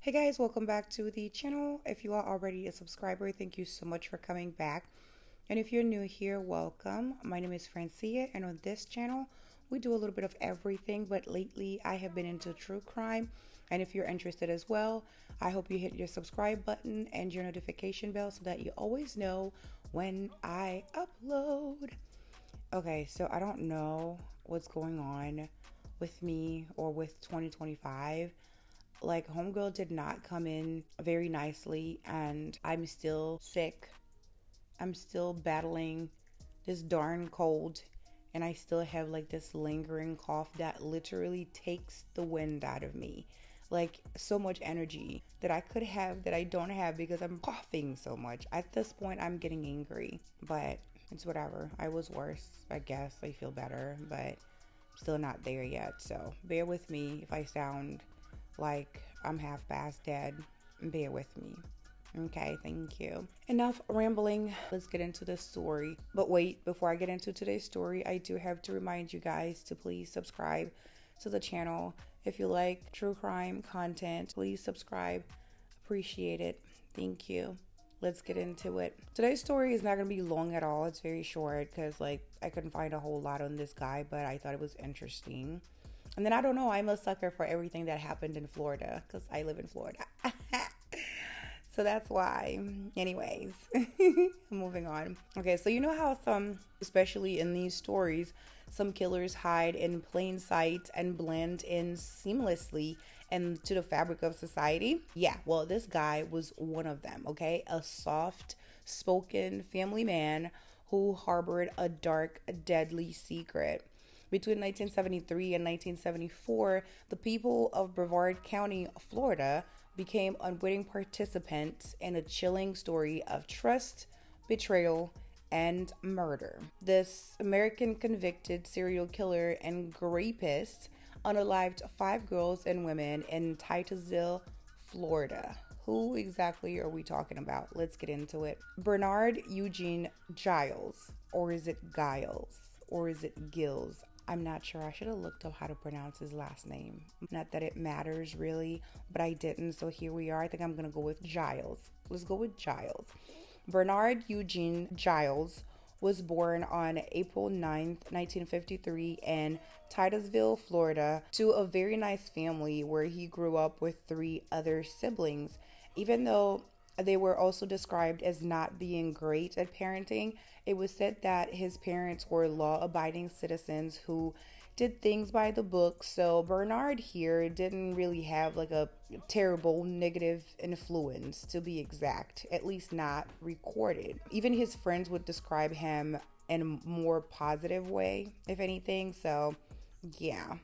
Hey guys, welcome back to the channel. If you are already a subscriber, thank you so much for coming back. And if you're new here, welcome. My name is Francia, and on this channel, we do a little bit of everything, but lately I have been into true crime. And if you're interested as well, I hope you hit your subscribe button and your notification bell so that you always know when I upload. Okay, so I don't know what's going on with me or with 2025. Like, homegirl did not come in very nicely, and I'm still sick. I'm still battling this darn cold, and I still have like this lingering cough that literally takes the wind out of me. Like, so much energy that I could have that I don't have because I'm coughing so much. At this point, I'm getting angry, but it's whatever. I was worse, I guess. I feel better, but still not there yet. So bear with me if I sound like I'm half past dead. Bear with me. Okay, thank you. Enough rambling. Let's get into the story. But wait, before I get into today's story, I do have to remind you guys to please subscribe to the channel. If you like true crime content, please subscribe. Appreciate it. Thank you. Let's get into it. Today's story is not going to be long at all. It's very short because I couldn't find a whole lot on this guy, but I thought it was interesting. And then I don't know, I'm a sucker for everything that happened in Florida because I live in Florida. So that's why. Anyways, moving on. Okay, so you know how some, especially in these stories, some killers hide in plain sight and blend in seamlessly into the fabric of society? Yeah, well, this guy was one of them, okay? A soft-spoken family man who harbored a dark, deadly secret. Between 1973 and 1974, the people of Brevard County, Florida, became unwitting participants in a chilling story of trust, betrayal, and murder. This American convicted serial killer and rapist unalived 5 girls and women in Titusville, Florida. Who exactly are we talking about? Let's get into it. Bernard Eugene Giles, or is it Giles, or is it Gills? I'm not sure. I should have looked up how to pronounce his last name. Not that it matters really, but I didn't. So here we are. I think I'm going to go with Giles. Let's go with Giles. Bernard Eugene Giles was born on April 9th, 1953 in Titusville, Florida, to a very nice family where he grew up with 3 other siblings. Even though they were also described as not being great at parenting, it was said that his parents were law-abiding citizens who did things by the book. So Bernard here didn't really have like a terrible negative influence, to be exact, at least not recorded. Even his friends would describe him in a more positive way, if anything. So yeah.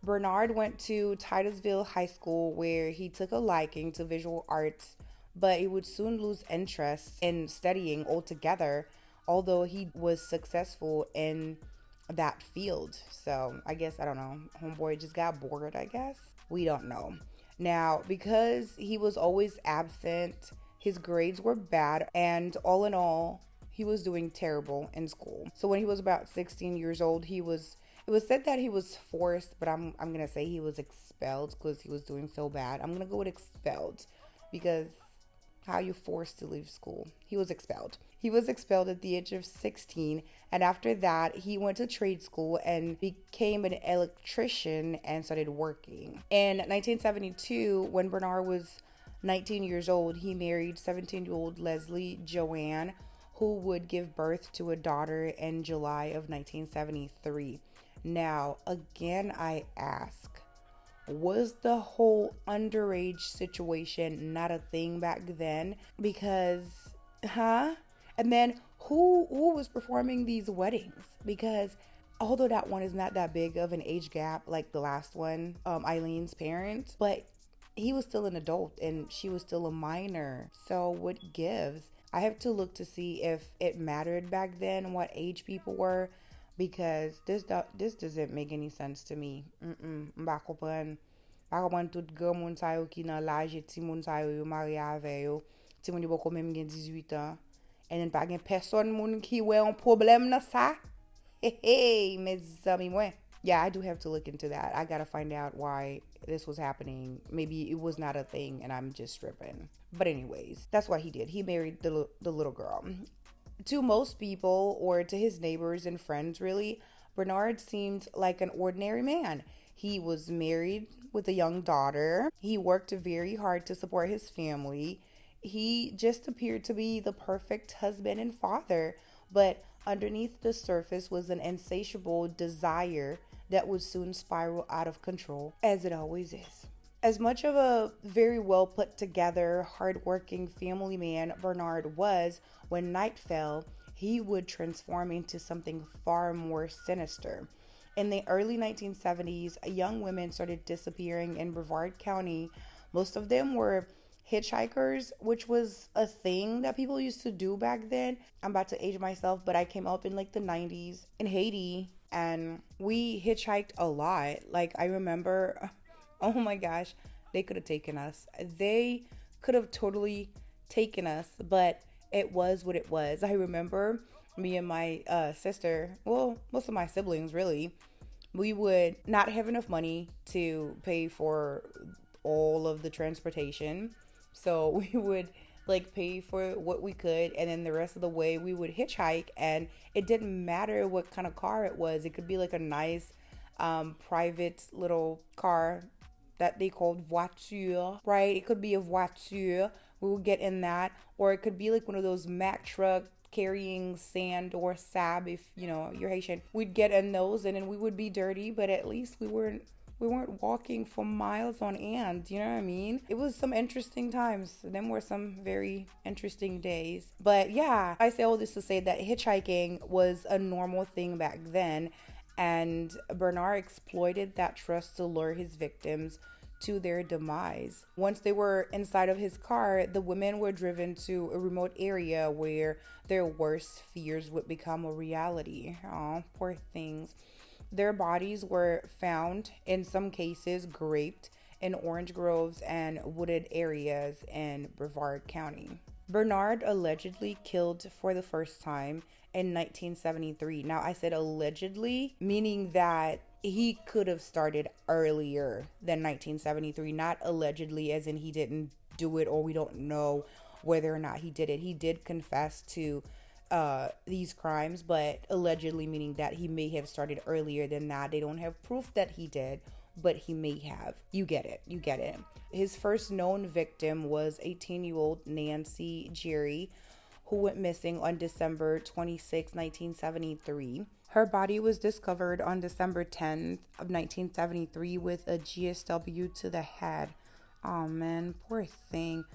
Bernard went to Titusville High School where he took a liking to visual arts, but he would soon lose interest in studying altogether, although he was successful in that field. So I guess, I don't know, homeboy just got bored, I guess. We don't know. Now, because he was always absent, his grades were bad, and all in all, he was doing terrible in school. So when he was about 16 years old, it was said that he was forced, but I'm going to say he was expelled because he was doing so bad. I'm going to go with expelled because how you forced to leave school? He was expelled. He was expelled at the age of 16, and after that, he went to trade school and became an electrician and started working. In 1972, when Bernard was 19 years old, he married 17-year-old Leslie Joanne, who would give birth to a daughter in July of 1973. Now, again, I ask, was the whole underage situation not a thing back then? Because, And then who was performing these weddings? Because although that one is not that big of an age gap like the last one, Eileen's parents, but he was still an adult and she was still a minor. So what gives? I have to look to see if it mattered back then what age people were, because this doesn't make any sense to me. Mba kompren. Mba kompren tout grand moun sa yo ki nan l'âge ti moun sa yo marié ave yo. Ti moun yo boko même gen 18 ans. And then pa gen person moun ki we un problème nan sa. Hey, mes amis mwen. Yeah, I do have to look into that. I gotta find out why this was happening. Maybe it was not a thing and I'm just tripping. But anyways, that's what he did. He married the little girl. To most people, or to his neighbors and friends, really, Bernard seemed like an ordinary man. He was married with a young daughter. He worked very hard to support his family. He just appeared to be the perfect husband and father. But underneath the surface was an insatiable desire that would soon spiral out of control, as it always is. As much of a very well put together, hardworking family man Bernard was, when night fell, he would transform into something far more sinister. In the early 1970s, young women started disappearing in Brevard County. Most of them were hitchhikers, which was a thing that people used to do back then. I'm about to age myself, but I came up in like the 90s in Haiti and we hitchhiked a lot. Like, I remember, oh my gosh, they could have taken us. They could have totally taken us, but it was what it was. I remember me and my sister, well, most of my siblings really, we would not have enough money to pay for all of the transportation. So we would like pay for what we could, and then the rest of the way we would hitchhike. And it didn't matter what kind of car it was. It could be like a nice private little car that they called voiture, right? It could be a voiture. We would get in that, or it could be like one of those Mack truck carrying sand or sab, if you know you're Haitian. We'd get in those, and then we would be dirty, but at least we weren't walking for miles on end, you know what I mean? It was some interesting times. Them were some very interesting days. But yeah, I say all this to say that hitchhiking was a normal thing back then, and Bernard exploited that trust to lure his victims to their demise. Once they were inside of his car, the women were driven to a remote area where their worst fears would become a reality. Oh, poor things. Their bodies were found, in some cases, graped in orange groves and wooded areas in Brevard County. Bernard allegedly killed for the first time in 1973. Now, I said allegedly, meaning that he could have started earlier than 1973, not allegedly as in he didn't do it or we don't know whether or not he did it. He did confess to these crimes, but allegedly meaning that he may have started earlier than that. They don't have proof that he did, but he may have. You get it. His first known victim was 18-year-old Nancy Jerry, who went missing on December 26, 1973. Her body was discovered on December 10th of 1973 with a GSW to the head. Oh man, poor thing.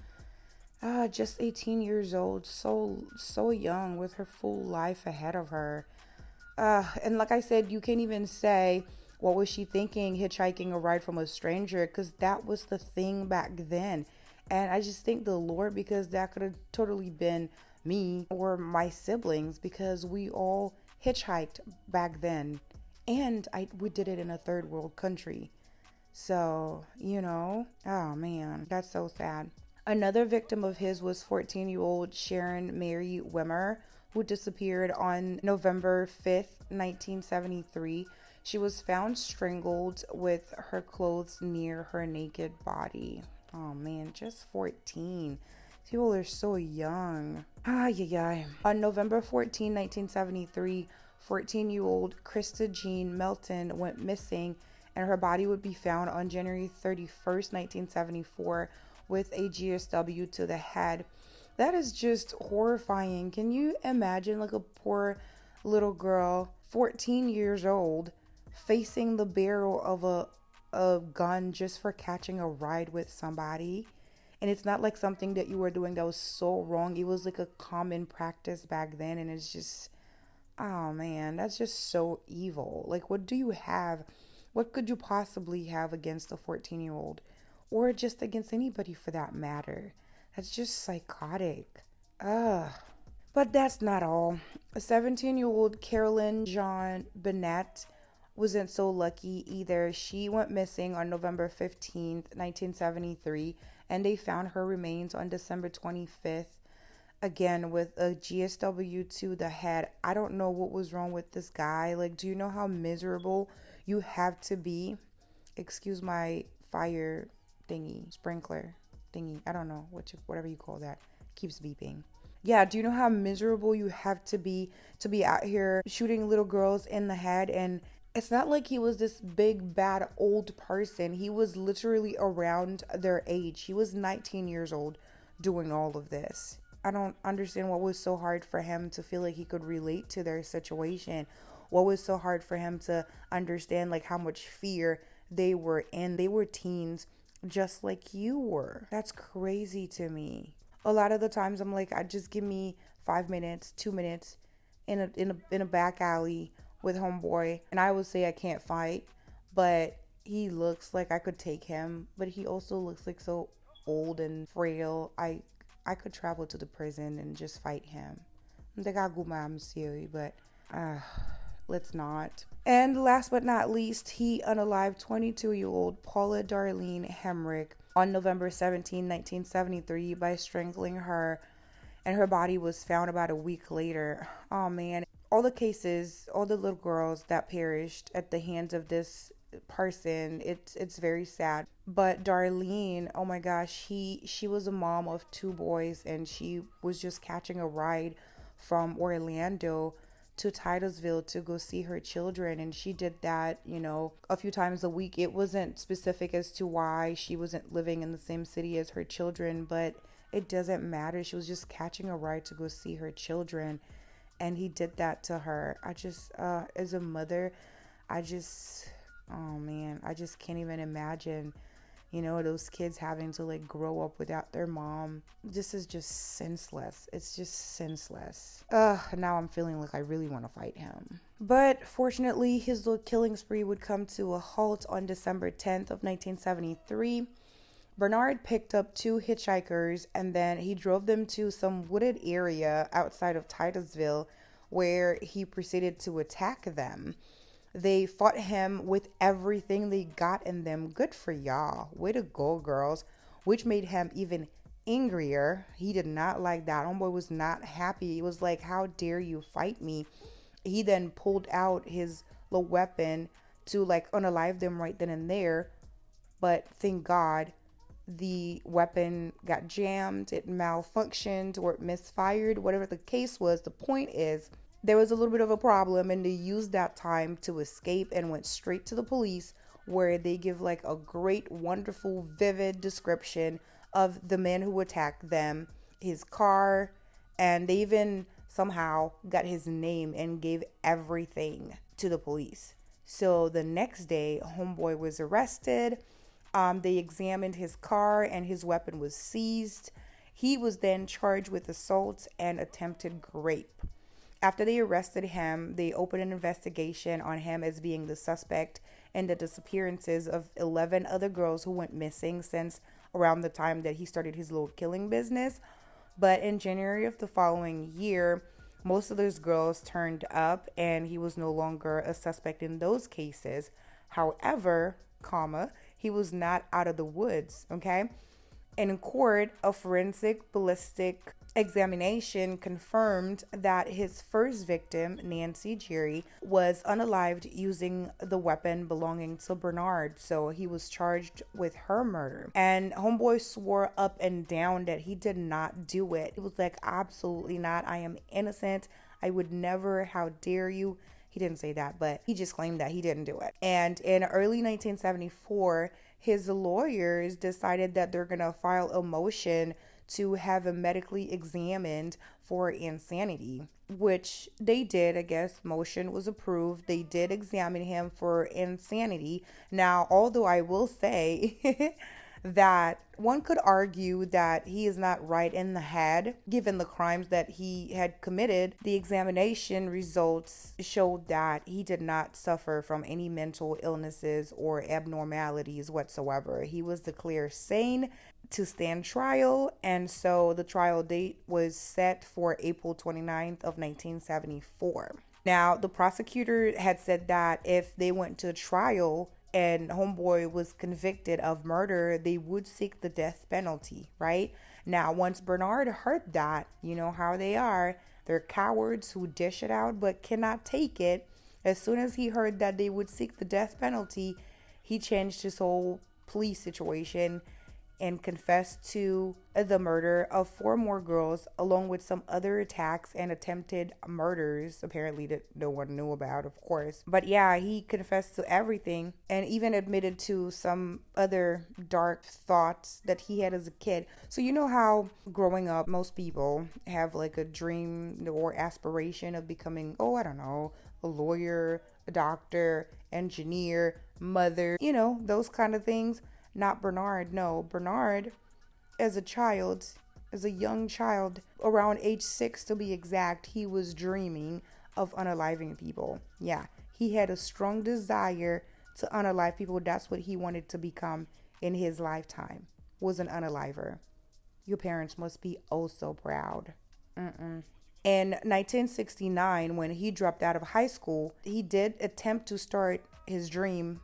Just 18 years old, so young, with her full life ahead of her. And like I said, you can't even say, what was she thinking, hitchhiking a ride from a stranger? Because that was the thing back then. And I just thank the Lord, because that could have totally been me or my siblings, because we all hitchhiked back then. And we did it in a third world country. So, oh man, that's so sad. Another victim of his was 14-year-old Sharon Mary Wimmer, who disappeared on November 5th, 1973. She was found strangled with her clothes near her naked body. Oh man, just 14. People are so young. Yeah. On November 14, 1973, 14-year-old Krista Jean Melton went missing, and her body would be found on January 31st, 1974, with a GSW to the head. That is just horrifying. Can you imagine, like, a poor little girl, 14 years old, facing the barrel of a gun just for catching a ride with somebody? And it's not like something that you were doing that was so wrong. It was like a common practice back then, and it's just, oh man, that's just so evil. Like, what do you have? What could you possibly have against a 14-year-old? Or just against anybody for that matter? That's just psychotic. Ugh. But that's not all. A 17-year-old Carolyn Jean Bennett wasn't so lucky either. She went missing on November 15th, 1973, and they found her remains on December 25th again with a GSW to the head. I don't know what was wrong with this guy. Like, do you know how miserable you have to be? Excuse my fire thingy, sprinkler thingy. I don't know whatever you call that. Keeps beeping. Yeah, do you know how miserable you have to be out here shooting little girls in the head? And it's not like he was this big bad old person. He was literally around their age. He was 19 years old doing all of this. I don't understand what was so hard for him to feel like he could relate to their situation. What was so hard for him to understand like how much fear they were in. They were teens just like you were. That's crazy to me. A lot of the times I'm like, I just give me 5 minutes, 2 minutes in a back alley with homeboy, and I would say I can't fight, but he looks like I could take him, but he also looks like so old and frail. I could travel to the prison and just fight him. I'm serious, but let's not. And last but not least, he unalived 22-year-old Paula Darlene Hemrick on November 17, 1973 by strangling her, and her body was found about a week later. Oh man, all the cases, all the little girls that perished at the hands of this person, it's very sad. But Darlene, oh my gosh, she was a mom of 2 boys, and she was just catching a ride from Orlando to Titusville to go see her children, and she did that, a few times a week. It wasn't specific as to why she wasn't living in the same city as her children, but it doesn't matter. She was just catching a ride to go see her children, and he did that to her. I just as a mother, oh man, I just can't even imagine those kids having to like grow up without their mom. This is just senseless. It's just senseless. Now I'm feeling like I really want to fight him. But fortunately, his little killing spree would come to a halt on December 10th of 1973. Bernard picked up 2 hitchhikers, and then he drove them to some wooded area outside of Titusville, where he proceeded to attack them. They fought him with everything they got in them. Good for y'all. Way to go, girls. Which made him even angrier. He did not like that. Homeboy was not happy. He was like, how dare you fight me? He then pulled out his little weapon to like unalive them right then and there. But thank God the weapon got jammed. It malfunctioned or it misfired. Whatever the case was, the point is, there was a little bit of a problem, and they used that time to escape and went straight to the police, where they give like a great, wonderful, vivid description of the man who attacked them, his car, and they even somehow got his name and gave everything to the police. So the next day, homeboy was arrested. They examined his car and his weapon was seized. He was then charged with assault and attempted rape. After they arrested him, they opened an investigation on him as being the suspect in the disappearances of 11 other girls who went missing since around the time that he started his little killing business. But in January of the following year, most of those girls turned up, and he was no longer a suspect in those cases. However, he was not out of the woods, okay? And in court, a forensic ballistic examination confirmed that his first victim, Nancy Jerry, was unalived using the weapon belonging to Bernard. So he was charged with her murder. And homeboy swore up and down that he did not do it. He was like, absolutely not. I am innocent. I would never. How dare you? He didn't say that, but he just claimed that he didn't do it. And in early 1974, his lawyers decided that they're going to file a motion to have him medically examined for insanity, which they did. I guess motion was approved. They did examine him for insanity. Now, although I will say that one could argue that he is not right in the head given the crimes that he had committed, the examination results showed that he did not suffer from any mental illnesses or abnormalities whatsoever. He was declared sane to stand trial, and so the trial date was set for April 29th of 1974. Now, the prosecutor had said that if they went to trial and homeboy was convicted of murder, they would seek the death penalty, right? Now, once Bernard heard that, you know how they are. They're cowards who dish it out but cannot take it. As soon as he heard that they would seek the death penalty, he changed his whole plea situation and confessed to the murder of 4 more girls, along with some other attacks and attempted murders, apparently that no one knew about, of course. But yeah, he confessed to everything and even admitted to some other dark thoughts that he had as a kid. So you know how growing up, most people have like a dream or aspiration of becoming, oh, I don't know, a lawyer, a doctor, engineer, mother, you know, those kind of things. Not Bernard. No, Bernard, as a young child, around age 6 to be exact, he was dreaming of unaliving people. Yeah, he had a strong desire to unalive people. That's what he wanted to become in his lifetime, was an unaliver. Your parents must be oh so proud. In 1969, when he dropped out of high school, he did attempt to start his dream,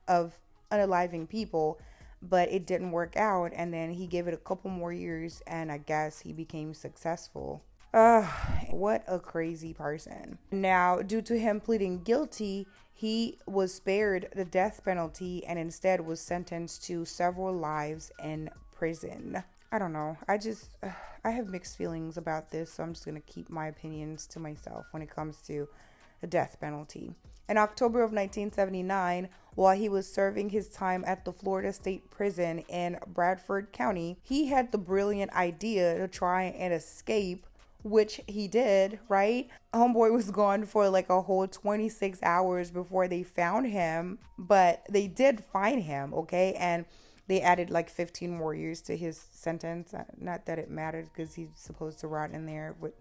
of unaliving people, but it didn't work out. And then he gave it a couple more years, and I guess he became successful. What a crazy person. Now, due to him pleading guilty, he was spared the death penalty and instead was sentenced to several lives in prison. I don't know. I have mixed feelings about this, so I'm just going to keep my opinions to myself when it comes to the death penalty. In October of 1979, while he was serving his time at the Florida State Prison in Brevard County, he had the brilliant idea to try and escape, which he did, right? Homeboy was gone for like a whole 26 hours before they found him, but they did find him, okay? And they added like 15 more years to his sentence. Not that it matters because he's supposed to rot in there with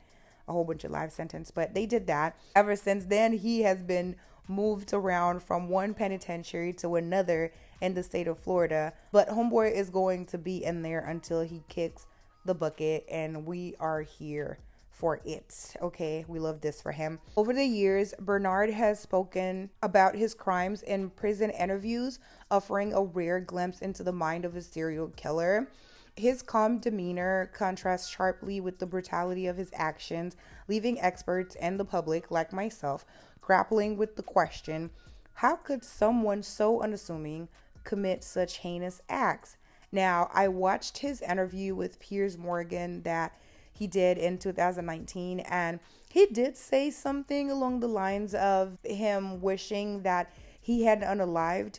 a whole bunch of life sentence, but they did that. Ever since then, he has been moved around from one penitentiary to another in the state of Florida. But homeboy is going to be in there until he kicks the bucket, and we are here for it. Okay, we love this for him. Over the years, Bernard has spoken about his crimes in prison interviews, offering a rare glimpse into the mind of a serial killer. His calm demeanor contrasts sharply with the brutality of his actions, leaving experts and the public, like myself, grappling with the question, how could someone so unassuming commit such heinous acts? Now, I watched his interview with Piers Morgan that he did in 2019, and he did say something along the lines of him wishing that he had unalived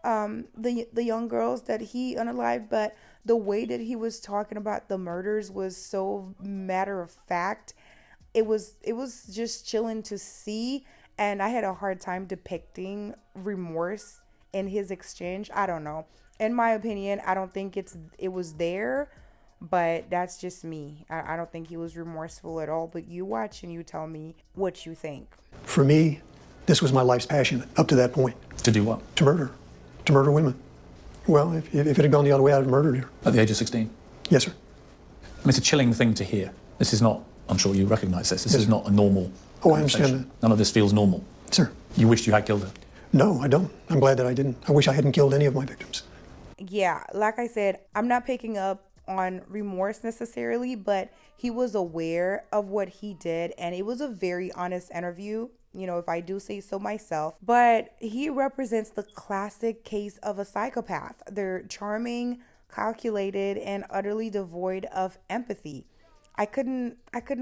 the young girls that he unalived, but the way that he was talking about the murders was so matter of fact. It was just chilling to see, and I had a hard time depicting remorse in his exchange. I don't know. In my opinion, I don't think it was there, but that's just me. I don't think he was remorseful at all, but you watch and you tell me what you think. For me, this was my life's passion up to that point. To do what? To murder women. Well, if it had gone the other way, I'd have murdered her. At the age of 16? Yes, sir. I mean, it's a chilling thing to hear. This is not, I'm sure you recognise this, is not a normal Oh, I understand that. None of this feels normal. Sir. You wished you had killed her? No, I don't. I'm glad that I didn't. I wish I hadn't killed any of my victims. Yeah, like I said, I'm not picking up on remorse necessarily, but he was aware of what he did, and it was a very honest interview, if I do say so myself. But he represents the classic case of a psychopath. They're charming, calculated, and utterly devoid of empathy. I couldn't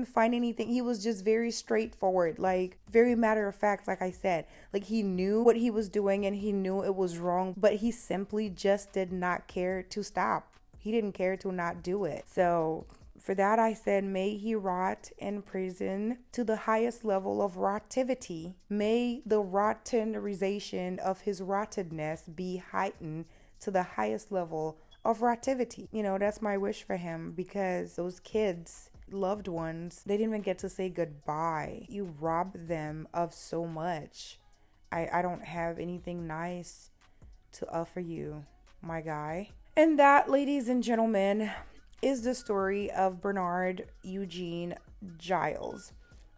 find anything. He was just very straightforward, like very matter of fact, like I said. Like he knew what he was doing and he knew it was wrong, but he simply just did not care to stop. He didn't care to not do it. So for that, I said, may he rot in prison to the highest level of rotivity. May the rotterization of his rottedness be heightened to the highest level of rotivity. That's my wish for him, because those kids, loved ones, they didn't even get to say goodbye. You robbed them of so much. I don't have anything nice to offer you, my guy. And that, ladies and gentlemen, is the story of Bernard Eugene Giles.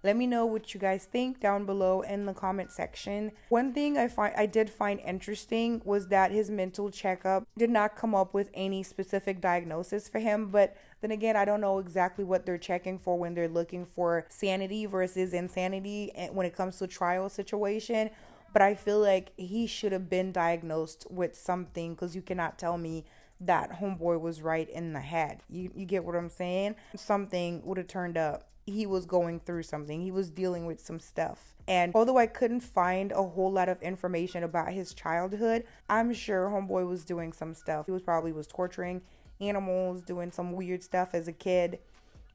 Let me know what you guys think down below in the comment section. One thing I did find interesting was that his mental checkup did not come up with any specific diagnosis for him, but then again, I don't know exactly what they're checking for when they're looking for sanity versus insanity when it comes to a trial situation. But I feel like he should have been diagnosed with something, because you cannot tell me that homeboy was right in the head. You get what I'm saying? Something would have turned up. He was going through something. He was dealing with some stuff. And although I couldn't find a whole lot of information about his childhood, I'm sure homeboy was doing some stuff. He was torturing animals, doing some weird stuff as a kid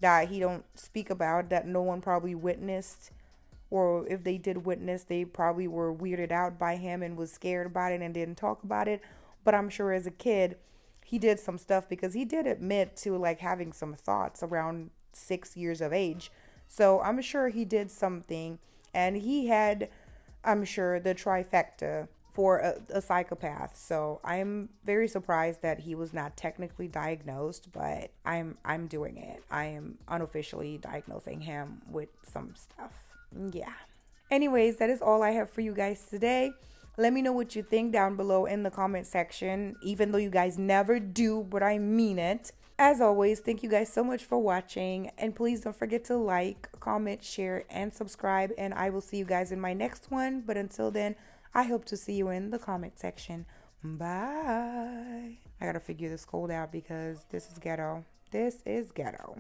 that he don't speak about, that no one probably witnessed. Or if they did witness, they probably were weirded out by him and was scared about it and didn't talk about it. But I'm sure as a kid, he did some stuff, because he did admit to like having some thoughts around 6 years of age. So I'm sure he did something, and he had, I'm sure, the trifecta for a psychopath. So I'm very surprised that he was not technically diagnosed, but I'm doing it. I am unofficially diagnosing him with some stuff. Yeah. Anyways, that is all I have for you guys today. Let me know what you think down below in the comment section, even though you guys never do, but I mean it. As always, thank you guys so much for watching, and please don't forget to like, comment, share, and subscribe, and I will see you guys in my next one. But until then, I hope to see you in the comment section. Bye. I gotta figure this cold out, because this is ghetto. This is ghetto.